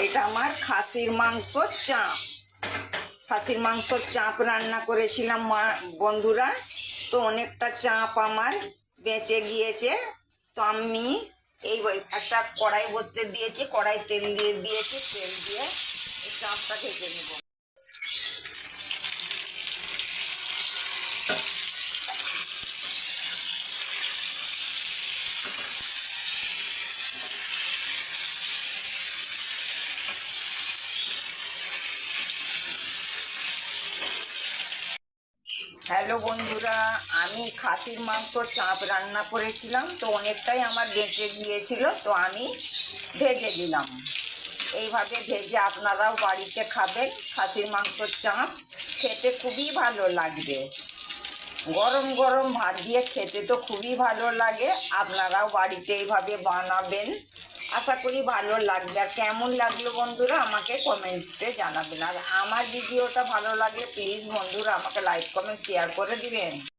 এটা আমার খাসির মাংস চাপ। খাসির মাংস চাপ রান্না করেছিলাম বন্ধুরা। তো অনেকটা চাপ আমার বেঁচে গিয়েছে। তো আমি এই একটা কড়াই বসতে দিয়েছি, কড়াই তেল দিয়ে দিয়েছি, তেল দিয়ে এই চাপটা ঢেকে নেব। হ্যালো বন্ধুরা, আমি খাসির মাংস চাপ রান্না করেছিলাম। তো অনেকটাই আমার বেঁচে গিয়েছিল, তো আমি ভেজে দিলাম। এইভাবে ভেজে আপনারাও বাড়িতে খাবেন। খাসির মাংস চাপ খেতে খুবই ভালো লাগবে। গরম গরম ভাত দিয়ে খেতে তো খুবই ভালো লাগে। আপনারাও বাড়িতে এইভাবে বানাবেন, আশা করি ভালো লাগবে। আর কেমন লাগলো বন্ধুরা আমাকে কমেন্টে জানাবেন। আর আমার ভিডিওটা ভালো লাগলে প্লিজ বন্ধুরা আমাকে লাইক কমেন্ট শেয়ার করে দিবেন।